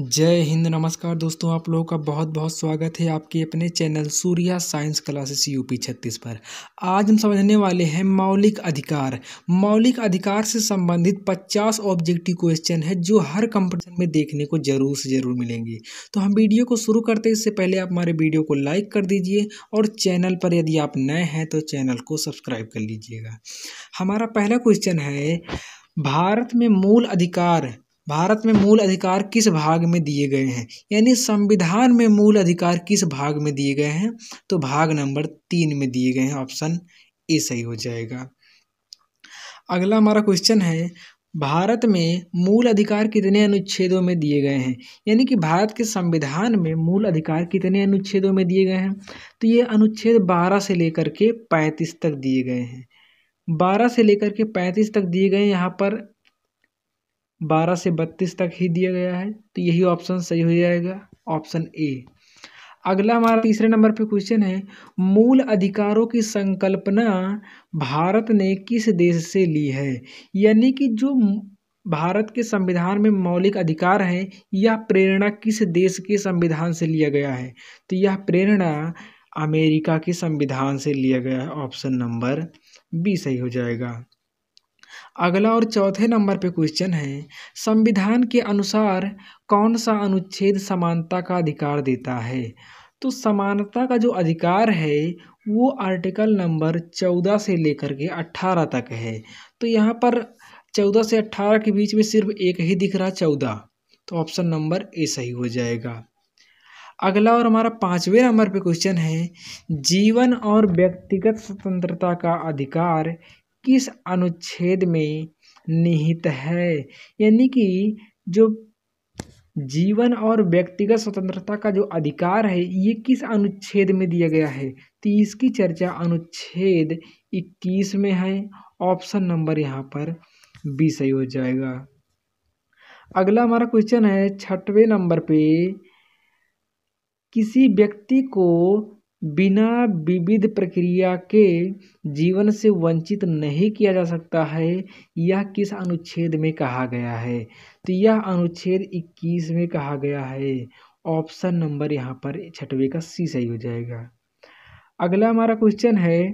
जय हिंद। नमस्कार दोस्तों, आप लोगों का बहुत बहुत स्वागत है आपके अपने channel Surya science classes UP 36 पर। आज हम समझने वाले हैं मौलिक अधिकार। मौलिक अधिकार से संबंधित 50 ऑब्जेक्टिव क्वेश्चन है जो हर कंपटीशन में देखने को जरूर से जरूर मिलेंगे। तो हम वीडियो को शुरू करते हैं इससे पहले आप हमारे वीडियो को लाइक कर दीजिए और चैनल पर यदि आप नए हैं तो चैनल को सब्सक्राइब कर लीजिएगा। हमारा पहला क्वेश्चन है, भारत में मूल अधिकार किस भाग में दिए गए हैं? यानी संविधान में मूल अधिकार किस भाग में दिए गए हैं? तो भाग नंबर 3 में दिए गए हैं। ऑप्शन ए सही हो जाएगा। अगला हमारा क्वेश्चन है, भारत में मूल अधिकार कितने अनुच्छेदों में दिए गए हैं? यानी कि भारत के संविधान में मूल अधिकार कितने अनुच्छेदों में दिए गए हैं? तो ये अनुच्छेद 12 से लेकर के 35 तक दिए गए हैं। 12 से लेकर के 35 तक दिए गए। यहाँ पर 12 से 32 तक ही दिया गया है, तो यही ऑप्शन सही हो जाएगा, ऑप्शन ए। अगला हमारा तीसरे नंबर पे क्वेश्चन है, मूल अधिकारों की संकल्पना भारत ने किस देश से ली है? यानी कि जो भारत के संविधान में मौलिक अधिकार है, यह प्रेरणा किस देश के संविधान से लिया गया है? तो यह प्रेरणा अमेरिका के संविधान से लिया गया है। ऑप्शन नंबर बी सही हो जाएगा। अगला और चौथे नंबर पे क्वेश्चन है, संविधान के अनुसार कौन सा अनुच्छेद समानता का अधिकार देता है? तो समानता का जो अधिकार है वो आर्टिकल नंबर 14 से लेकर के 18 तक है। तो यहाँ पर 14 से 18 के बीच में सिर्फ एक ही दिख रहा, 14। तो ऑप्शन नंबर ए सही हो जाएगा। अगला और हमारा 5वें नंबर पे क्वेश्चन है, जीवन और व्यक्तिगत स्वतंत्रता का अधिकार किस अनुच्छेद में निहित है? यानी कि जो जीवन और व्यक्तिगत स्वतंत्रता का जो अधिकार है ये किस अनुच्छेद में दिया गया है? तो इसकी चर्चा अनुच्छेद 21 में है। ऑप्शन नंबर यहाँ पर बी सही हो जाएगा। अगला हमारा क्वेश्चन है 6वें नंबर पे, किसी व्यक्ति को बिना विविध प्रक्रिया के जीवन से वंचित नहीं किया जा सकता है, यह किस अनुच्छेद में कहा गया है? तो यह अनुच्छेद 21 में कहा गया है। ऑप्शन नंबर यहाँ पर 6वें का सी सही हो जाएगा। अगला हमारा क्वेश्चन है,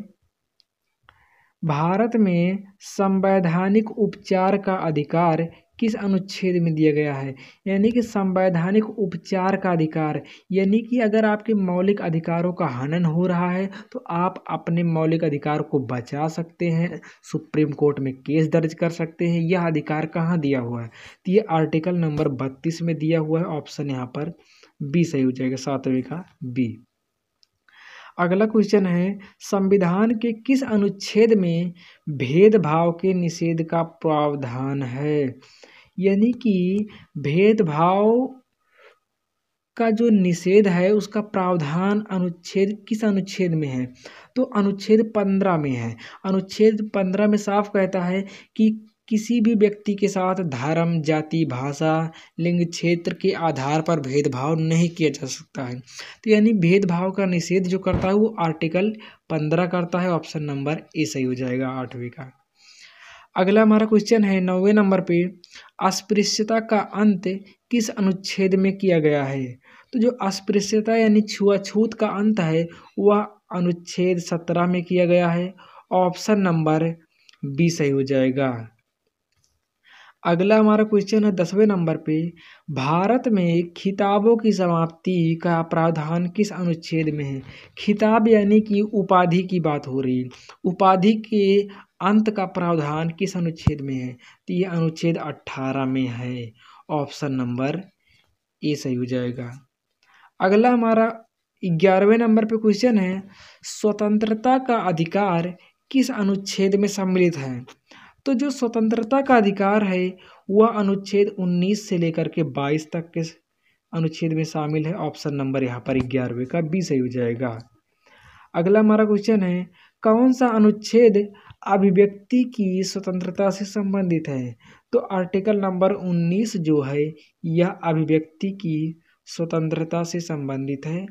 भारत में संवैधानिक उपचार का अधिकार किस अनुच्छेद में दिया गया है? यानी कि संवैधानिक उपचार का अधिकार, यानी कि अगर आपके मौलिक अधिकारों का हनन हो रहा है तो आप अपने मौलिक अधिकार को बचा सकते हैं, सुप्रीम कोर्ट में केस दर्ज कर सकते हैं। यह अधिकार कहाँ दिया हुआ है? तो ये आर्टिकल नंबर 32 में दिया हुआ है। ऑप्शन यहाँ पर बी सही हो जाएगा, 7वें का बी। अगला क्वेश्चन है, संविधान के किस अनुच्छेद में भेदभाव के निषेध का प्रावधान है? यानी कि भेदभाव का जो निषेध है उसका प्रावधान अनुच्छेद किस अनुच्छेद में है? तो अनुच्छेद 15 में है। अनुच्छेद 15 में साफ कहता है कि किसी भी व्यक्ति के साथ धर्म, जाति, भाषा, लिंग, क्षेत्र के आधार पर भेदभाव नहीं किया जा सकता है। तो यानी भेदभाव का निषेध जो करता है वो आर्टिकल 15 करता है। ऑप्शन नंबर ए सही हो जाएगा, 8वें का। अगला हमारा क्वेश्चन है 9वें नंबर पे, अस्पृश्यता का अंत किस अनुच्छेद में किया गया है? तो जो अस्पृश्यता यानी छुआछूत का अंत है वह अनुच्छेद 17 में किया गया है। ऑप्शन नंबर बी सही हो जाएगा। अगला हमारा क्वेश्चन है 10वें नंबर पे, भारत में खिताबों की समाप्ति का प्रावधान किस अनुच्छेद में है? खिताब यानी कि उपाधि की बात हो रही है। उपाधि के अंत का प्रावधान किस अनुच्छेद में है? तो ये अनुच्छेद 18 में है। ऑप्शन नंबर ए सही हो जाएगा। अगला हमारा 11वें नंबर पे क्वेश्चन है, स्वतंत्रता का अधिकार किस अनुच्छेद में सम्मिलित है? तो जो स्वतंत्रता का अधिकार है वह अनुच्छेद 19 से लेकर के 22 तक के अनुच्छेद में शामिल है। ऑप्शन नंबर यहाँ पर 11वें का बी सही हो जाएगा। अगला हमारा क्वेश्चन है, कौन सा अनुच्छेद अभिव्यक्ति की स्वतंत्रता से संबंधित है? तो आर्टिकल नंबर 19 जो है यह अभिव्यक्ति की स्वतंत्रता से संबंधित है।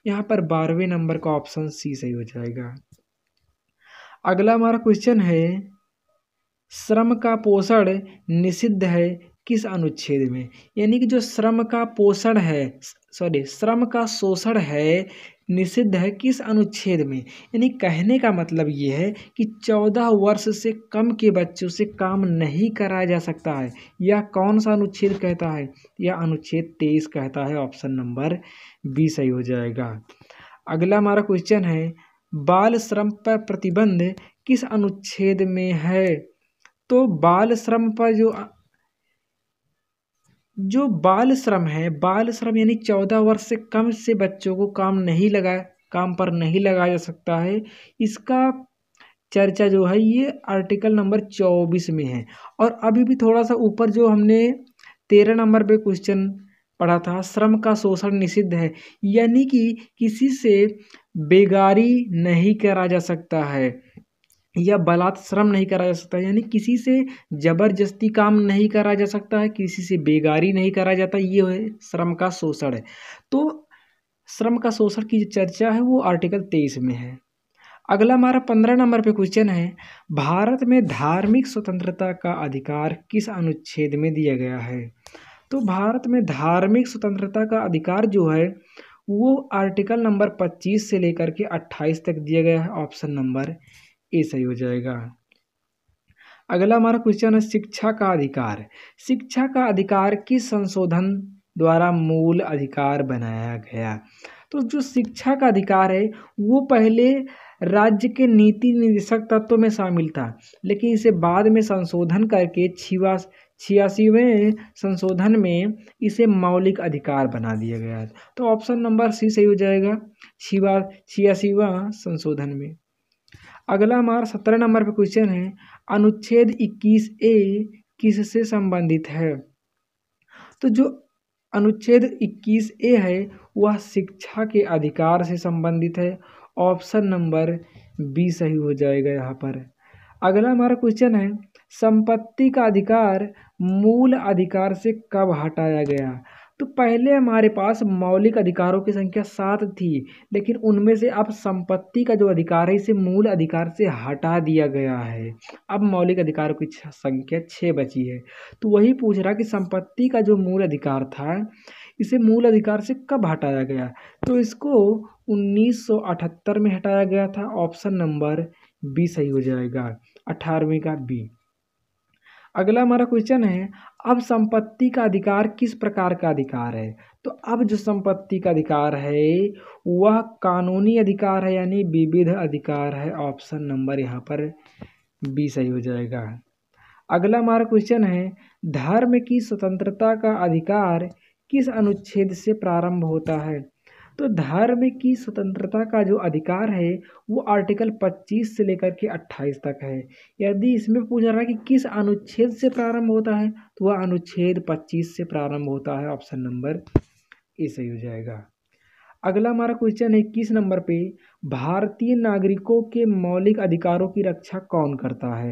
यहाँ पर 12वें नंबर का ऑप्शन सी सही हो जाएगा। अगला हमारा क्वेश्चन है, श्रम का पोषण निषिद्ध है किस अनुच्छेद में, यानी कि जो श्रम का पोषण है, श्रम का शोषण है, निषिद्ध है किस अनुच्छेद में। यानी कहने का मतलब ये है कि 14 वर्ष से कम के बच्चों से काम नहीं कराया जा सकता है। यह कौन सा अनुच्छेद कहता है, यह अनुच्छेद 23 कहता है। ऑप्शन नंबर बी सही हो जाएगा। अगला हमारा क्वेश्चन है, बाल श्रम पर प्रतिबंध किस अनुच्छेद में है। तो बाल श्रम पर जो बाल श्रम है, बाल श्रम यानी 14 वर्ष से कम से बच्चों को काम पर नहीं लगाया जा सकता है। इसका चर्चा जो है ये आर्टिकल नंबर 24 में है। और अभी भी थोड़ा सा ऊपर जो हमने 13 नंबर पे क्वेश्चन पढ़ा था, श्रम का शोषण निषिद्ध है, यानी कि किसी से बेगारी नहीं करा जा सकता है या बलात् श्रम नहीं करा जा सकता, यानी किसी से जबरदस्ती काम नहीं करा जा सकता है, किसी से बेगारी नहीं करा जाता, ये है श्रम का शोषण है। तो श्रम का शोषण की जो चर्चा है वो आर्टिकल 23 में है। अगला हमारा 15 नंबर पे क्वेश्चन है, भारत में धार्मिक स्वतंत्रता का अधिकार किस अनुच्छेद में दिया गया है। तो भारत में धार्मिक स्वतंत्रता का अधिकार जो है वो आर्टिकल नंबर 25 से लेकर के 28 तक दिया गया है। ऑप्शन नंबर ए सही हो जाएगा। अगला हमारा क्वेश्चन है, शिक्षा का अधिकार। शिक्षा का अधिकार किस संशोधन द्वारा मूल अधिकार बनाया गया। तो जो शिक्षा का अधिकार है वो पहले राज्य के नीति निर्देशक तत्व में शामिल था, लेकिन इसे बाद में संशोधन करके 86वें संशोधन में इसे मौलिक अधिकार बना दिया गया। तो ऑप्शन नंबर सी सही हो जाएगा, 86वां संशोधन में। अगला हमारा 17 नंबर पे क्वेश्चन है, अनुच्छेद 21A किससे संबंधित है। तो जो अनुच्छेद 21A है वह शिक्षा के अधिकार से संबंधित है। ऑप्शन नंबर बी सही हो जाएगा यहाँ पर। अगला हमारा क्वेश्चन है, संपत्ति का अधिकार मूल अधिकार से कब हटाया गया। तो पहले हमारे पास मौलिक अधिकारों की संख्या 7 थी, लेकिन उनमें से अब संपत्ति का जो अधिकार है इसे मूल अधिकार से हटा दिया गया है। अब मौलिक अधिकारों की संख्या 6 बची है। तो वही पूछ रहा कि संपत्ति का जो मूल अधिकार था इसे मूल अधिकार से कब हटाया गया। तो इसको 1978 में हटाया गया था। ऑप्शन नंबर बी सही हो जाएगा, 18वीं का बी। अगला हमारा क्वेश्चन है, अब संपत्ति का अधिकार किस प्रकार का अधिकार है। तो अब जो संपत्ति का अधिकार है वह कानूनी अधिकार है, यानी विविध अधिकार है। ऑप्शन नंबर यहाँ पर बी सही हो जाएगा। अगला हमारा क्वेश्चन है, धर्म की स्वतंत्रता का अधिकार किस अनुच्छेद से प्रारंभ होता है। तो धर्म की स्वतंत्रता का जो अधिकार है वो आर्टिकल 25 से लेकर के 28 तक है। यदि इसमें पूछा रहा है कि किस अनुच्छेद से प्रारंभ होता है तो वह अनुच्छेद 25 से प्रारंभ होता है। ऑप्शन नंबर ए सही हो जाएगा। अगला हमारा क्वेश्चन है 21 नंबर पे, भारतीय नागरिकों के मौलिक अधिकारों की रक्षा कौन करता है।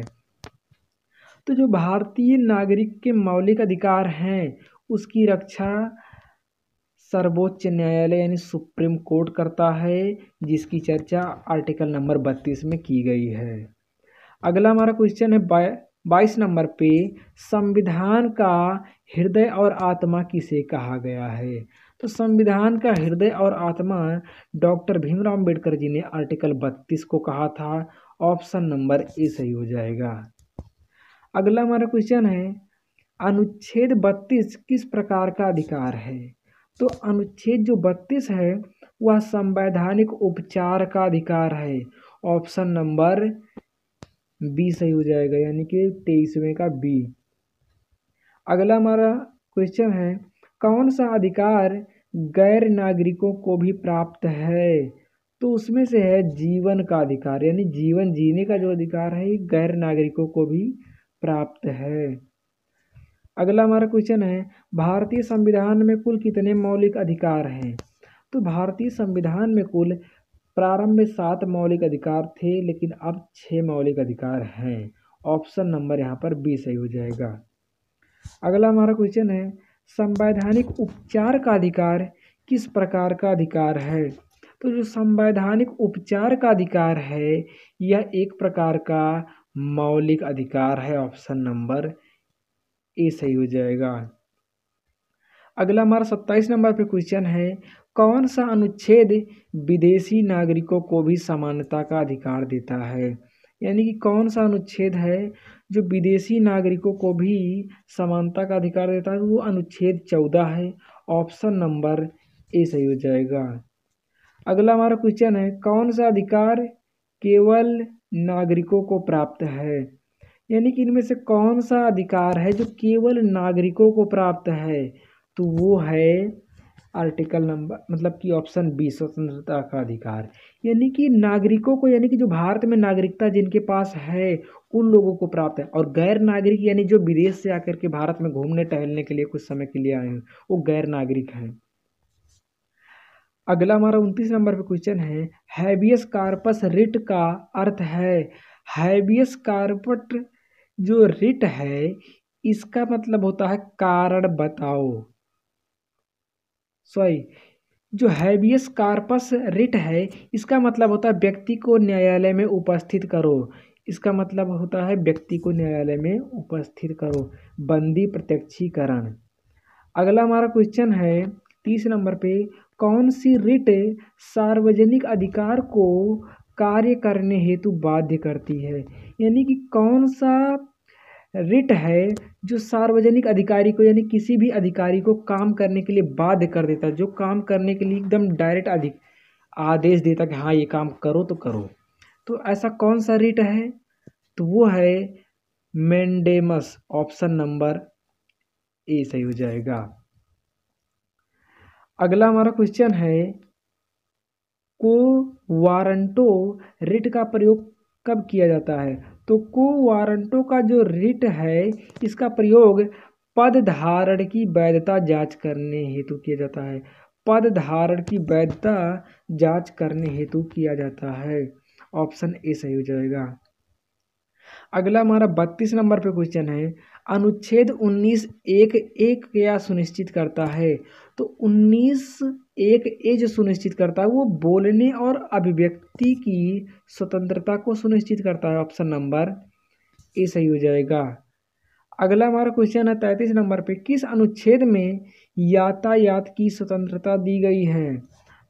तो जो भारतीय नागरिक के मौलिक अधिकार हैं उसकी रक्षा सर्वोच्च न्यायालय यानी सुप्रीम कोर्ट करता है, जिसकी चर्चा आर्टिकल नंबर 32 में की गई है। अगला हमारा क्वेश्चन है 22 नंबर पे, संविधान का हृदय और आत्मा किसे कहा गया है। तो संविधान का हृदय और आत्मा डॉक्टर भीमराव अम्बेडकर जी ने आर्टिकल 32 को कहा था। ऑप्शन नंबर ए सही हो जाएगा। अगला हमारा क्वेश्चन है, अनुच्छेद 32 किस प्रकार का अधिकार है। तो अनुच्छेद जो 32 है वह संवैधानिक उपचार का अधिकार है। ऑप्शन नंबर बी सही हो जाएगा, यानी कि 23वें का बी। अगला हमारा क्वेश्चन है, कौन सा अधिकार गैर नागरिकों को भी प्राप्त है। तो उसमें से है जीवन का अधिकार, यानी जीवन जीने का जो अधिकार है ये गैर नागरिकों को भी प्राप्त है। अगला हमारा क्वेश्चन है, भारतीय संविधान में कुल कितने मौलिक अधिकार हैं। तो भारतीय संविधान में कुल प्रारंभ में 7 मौलिक अधिकार थे, लेकिन अब 6 मौलिक अधिकार हैं। ऑप्शन नंबर यहाँ पर बी सही हो जाएगा। अगला हमारा क्वेश्चन है, संवैधानिक उपचार का अधिकार किस प्रकार का अधिकार है। तो जो संवैधानिक उपचार का अधिकार है यह एक प्रकार का मौलिक अधिकार है। ऑप्शन नंबर ए सही हो जाएगा। अगला हमारा 27 नंबर पे क्वेश्चन है, कौन सा अनुच्छेद विदेशी नागरिकों को भी समानता का अधिकार देता है? यानी कि कौन सा अनुच्छेद है जो विदेशी नागरिकों को भी समानता का अधिकार देता है? वो अनुच्छेद 14 है। ऑप्शन नंबर ए सही हो जाएगा। अगला हमारा क्वेश्चन है, कौन सा अधिकार केवल नागरिकों को प्राप्त है? यानी कि इनमें से कौन सा अधिकार है जो केवल नागरिकों को प्राप्त है? तो वो है आर्टिकल नंबर मतलब कि ऑप्शन बी, स्वतंत्रता का अधिकार। यानी कि नागरिकों को, यानी कि जो भारत में नागरिकता जिनके पास है उन लोगों को प्राप्त है, और गैर नागरिक यानी जो विदेश से आकर के भारत में घूमने टहलने के लिए कुछ समय के लिए आए हैं वो गैर नागरिक हैं। अगला हमारा 29 नंबर पे क्वेश्चन है, हैबियस कार्पस रिट का अर्थ है? हैबियस कार्पस जो रिट है इसका मतलब होता है कारण बताओ। सॉरी, जो हैबियस कार्पस रिट है इसका मतलब होता है व्यक्ति को न्यायालय में उपस्थित करो। इसका मतलब होता है व्यक्ति को न्यायालय में उपस्थित करो, बंदी प्रत्यक्षीकरण। अगला हमारा क्वेश्चन है 30 नंबर पे, कौन सी रिट सार्वजनिक अधिकार को कार्य करने हेतु बाध्य करती है? यानी कि कौन सा रिट है जो सार्वजनिक अधिकारी को, यानी किसी भी अधिकारी को काम करने के लिए बाध्य कर देता है, जो काम करने के लिए एकदम डायरेक्ट आदेश देता कि हाँ ये काम करो तो करो। तो ऐसा कौन सा रिट है? तो वो है मेंडेमस। ऑप्शन नंबर ए सही हो जाएगा। अगला हमारा क्वेश्चन है, को वारंटो रिट का प्रयोग कब किया जाता है? तो को वारंटो का जो रिट है इसका प्रयोग पद धारण की वैधता जांच करने हेतु किया जाता है। पद धारण की वैधता जांच करने हेतु किया जाता है। ऑप्शन ए सही हो जाएगा। अगला हमारा 32 नंबर पे क्वेश्चन है, अनुच्छेद 19 एक क्या सुनिश्चित करता है? तो 19 एक ए जो सुनिश्चित करता है वो बोलने और अभिव्यक्ति की स्वतंत्रता को सुनिश्चित करता है। ऑप्शन नंबर ए सही हो जाएगा। अगला हमारा क्वेश्चन है 33 नंबर पे, किस अनुच्छेद में यातायात की स्वतंत्रता दी गई है?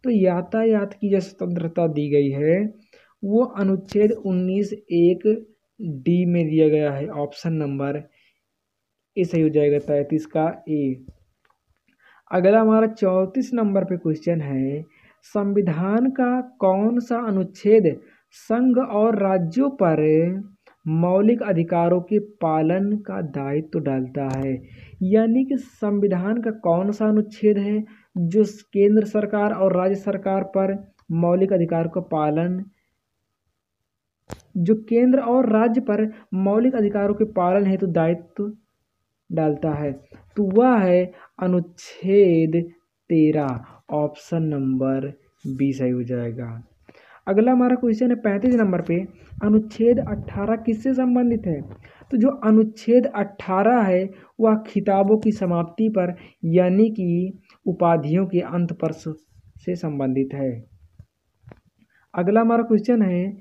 तो यातायात की जो स्वतंत्रता दी गई है वो अनुच्छेद 19 एक डी में दिया गया है। ऑप्शन नंबर ए सही हो जाएगा, 33 का ए। अगला हमारा 34 नंबर पे क्वेश्चन है, संविधान का कौन सा अनुच्छेद संघ और राज्यों पर मौलिक अधिकारों के पालन का दायित्व डालता है? यानी कि संविधान का कौन सा अनुच्छेद है जो केंद्र सरकार और राज्य सरकार पर मौलिक अधिकार का पालन, जो केंद्र और राज्य पर मौलिक अधिकारों के पालन हेतु दायित्व डालता है? तो वह है अनुच्छेद 13। ऑप्शन नंबर बी सही हो जाएगा। अगला हमारा क्वेश्चन है 35 नंबर पे, अनुच्छेद 18 किससे संबंधित है? तो जो अनुच्छेद 18 है वह खिताबों की समाप्ति पर यानी कि उपाधियों के अंत पर से संबंधित है। अगला हमारा क्वेश्चन है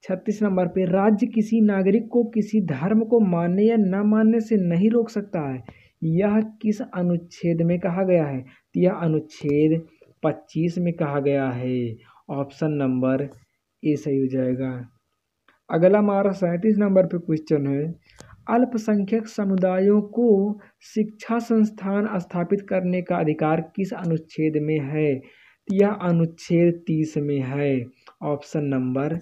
36 नंबर पे, राज्य किसी नागरिक को किसी धर्म को मानने या न मानने से नहीं रोक सकता है, यह किस अनुच्छेद में कहा गया है? तो यह अनुच्छेद 25 में कहा गया है। ऑप्शन नंबर ए सही हो जाएगा। अगला हमारा 37 नंबर पे क्वेश्चन है, अल्पसंख्यक समुदायों को शिक्षा संस्थान स्थापित करने का अधिकार किस अनुच्छेद में है? यह अनुच्छेद 30 में है। ऑप्शन नंबर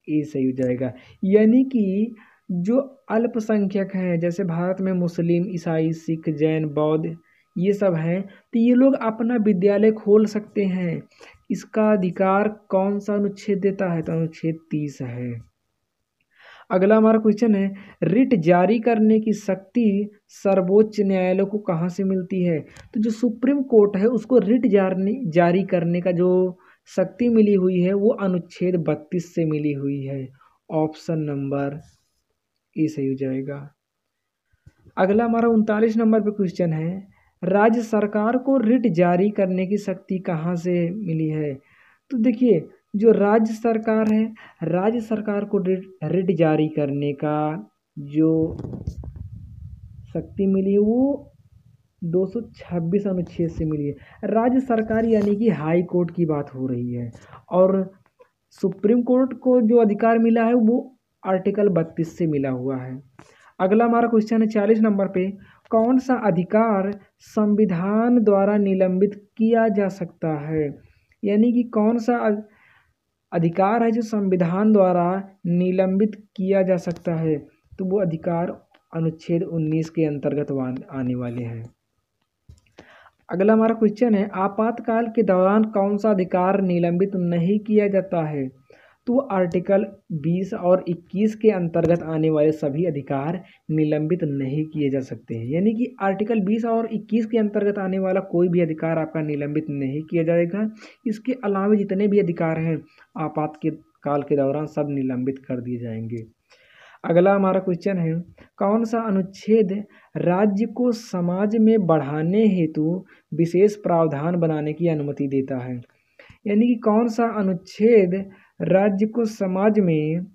ए सही हो जाएगा। यानी कि जो अल्पसंख्यक हैं जैसे भारत में मुस्लिम, ईसाई, सिख, जैन, बौद्ध ये सब हैं, तो ये लोग अपना विद्यालय खोल सकते हैं। इसका अधिकार कौन सा अनुच्छेद देता है? तो अनुच्छेद 30 है। अगला हमारा क्वेश्चन है, रिट जारी करने की शक्ति सर्वोच्च न्यायालय को कहाँ से मिलती है? तो जो सुप्रीम कोर्ट है उसको रिट जारी करने का जो शक्ति मिली हुई है वो अनुच्छेद 32 से मिली हुई है। ऑप्शन नंबर ए सही हो जाएगा। अगला हमारा 39 नंबर पे क्वेश्चन है, राज्य सरकार को रिट जारी करने की शक्ति कहाँ से मिली है? तो देखिए, जो राज्य सरकार है, राज्य सरकार को रिट जारी करने का जो शक्ति मिली है वो 226 अनुच्छेद से मिली है। राज्य सरकार यानी कि हाई कोर्ट की बात हो रही है, और सुप्रीम कोर्ट को जो अधिकार मिला है वो आर्टिकल 32 से मिला हुआ है। अगला हमारा क्वेश्चन है 40 नंबर पे, कौन सा अधिकार संविधान द्वारा निलंबित किया जा सकता है? यानी कि कौन सा अधिकार है जो संविधान द्वारा निलंबित किया जा सकता है? तो वो अधिकार अनुच्छेद 19 के अंतर्गत आने वाले हैं। अगला हमारा क्वेश्चन है, आपातकाल के दौरान कौन सा अधिकार निलंबित नहीं किया जाता है? तो आर्टिकल 20 और 21 के अंतर्गत आने वाले सभी अधिकार निलंबित नहीं किए जा सकते हैं। यानी कि आर्टिकल 20 और 21 के अंतर्गत आने वाला कोई भी अधिकार आपका निलंबित नहीं किया जाएगा। इसके अलावा जितने भी अधिकार हैं आपातकाल के दौरान सब निलंबित कर दिए जाएंगे। अगला हमारा क्वेश्चन है, कौन सा अनुच्छेद राज्य को समाज में बढ़ाने हेतु विशेष प्रावधान बनाने की अनुमति देता है? यानी कि कौन सा अनुच्छेद राज्य को समाज में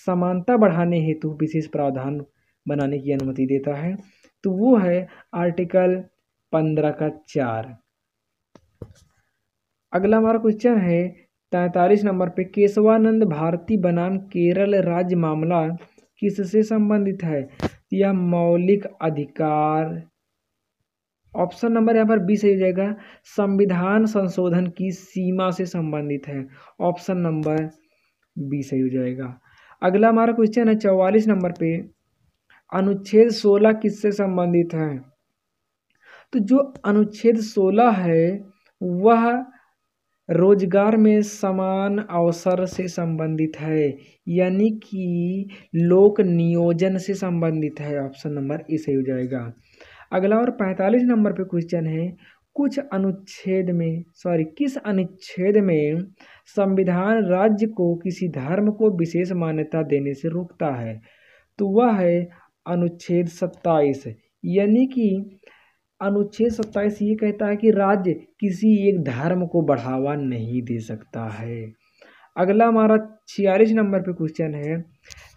समानता बढ़ाने हेतु विशेष प्रावधान बनाने की अनुमति देता है? तो वो है आर्टिकल 15 का 4। अगला हमारा क्वेश्चन है 43 नंबर पे, केशवानंद भारती बनाम केरल राज्य मामला किससे संबंधित है? यह मौलिक अधिकार, ऑप्शन नंबर यहाँ पर बी सही हो जाएगा, संविधान संशोधन की सीमा से संबंधित है। ऑप्शन नंबर बी सही हो जाएगा। अगला हमारा क्वेश्चन है 44 नंबर पे, अनुच्छेद 16 किससे संबंधित है? तो जो अनुच्छेद 16 है वह रोजगार में समान अवसर से संबंधित है, यानी कि लोक नियोजन से संबंधित है। ऑप्शन नंबर ए सही हो जाएगा। अगला और 45 नंबर पे क्वेश्चन है, किस अनुच्छेद में संविधान राज्य को किसी धर्म को विशेष मान्यता देने से रोकता है? तो वह है अनुच्छेद 27। यानी कि अनुच्छेद 27 ये कहता है कि राज्य किसी एक धर्म को बढ़ावा नहीं दे सकता है। अगला हमारा 46 नंबर पे क्वेश्चन है,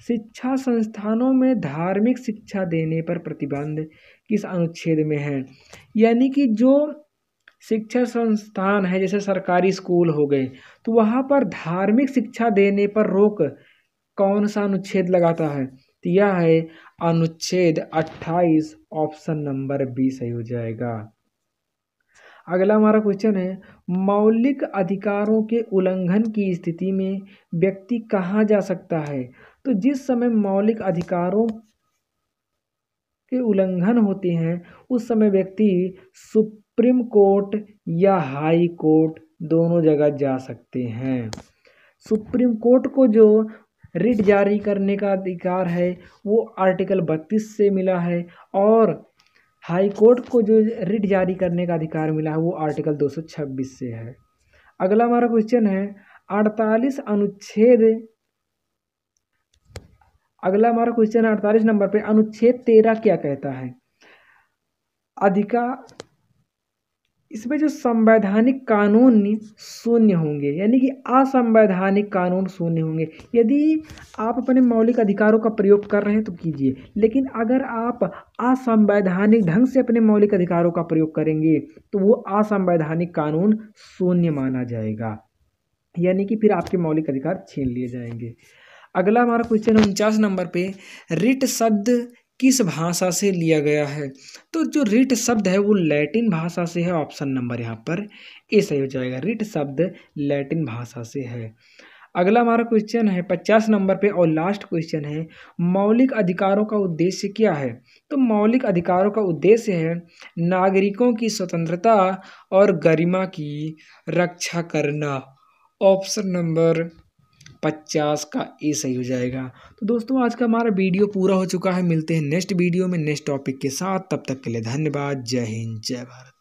शिक्षा संस्थानों में धार्मिक शिक्षा देने पर प्रतिबंध किस अनुच्छेद में है? यानी कि जो शिक्षा संस्थान है जैसे सरकारी स्कूल हो गए, तो वहाँ पर धार्मिक शिक्षा देने पर रोक कौन सा अनुच्छेद लगाता है? तो यह है अनुच्छेद 28। ऑप्शन नंबर बी सही हो जाएगा। अगला हमारा क्वेश्चन है, मौलिक अधिकारों के उल्लंघन की स्थिति में व्यक्ति कहाँ जा सकता है? तो जिस समय मौलिक अधिकारों के उल्लंघन होते हैं उस समय व्यक्ति सुप्रीम कोर्ट या हाई कोर्ट दोनों जगह जा सकते हैं। सुप्रीम कोर्ट को जो रिट जारी करने का अधिकार है वो आर्टिकल 32 से मिला है, और हाई कोर्ट को जो रिट जारी करने का अधिकार मिला है वो आर्टिकल 226 से है। अगला हमारा क्वेश्चन है 48 नंबर पे, अनुच्छेद 13 क्या कहता है? इसमें जो संवैधानिक कानून शून्य होंगे, यानी कि असंवैधानिक कानून शून्य होंगे। यदि आप अपने मौलिक अधिकारों का प्रयोग कर रहे हैं तो कीजिए, लेकिन अगर आप असंवैधानिक ढंग से अपने मौलिक अधिकारों का प्रयोग करेंगे तो वो असंवैधानिक कानून शून्य माना जाएगा, यानी कि फिर आपके मौलिक अधिकार छीन लिए जाएंगे। अगला हमारा क्वेश्चन है 49 नंबर पे, रिट शब्द किस भाषा से लिया गया है? तो जो रिट शब्द है वो लैटिन भाषा से है। ऑप्शन नंबर यहाँ पर ए सही हो जाएगा, रिट शब्द लैटिन भाषा से है। अगला हमारा क्वेश्चन है 50 नंबर पे और लास्ट क्वेश्चन है, मौलिक अधिकारों का उद्देश्य क्या है? तो मौलिक अधिकारों का उद्देश्य है नागरिकों की स्वतंत्रता और गरिमा की रक्षा करना। ऑप्शन नंबर 50 का ए सही हो जाएगा। तो दोस्तों आज का हमारा वीडियो पूरा हो चुका है। मिलते हैं नेक्स्ट वीडियो में नेक्स्ट टॉपिक के साथ। तब तक के लिए धन्यवाद। जय हिंद, जय भारत।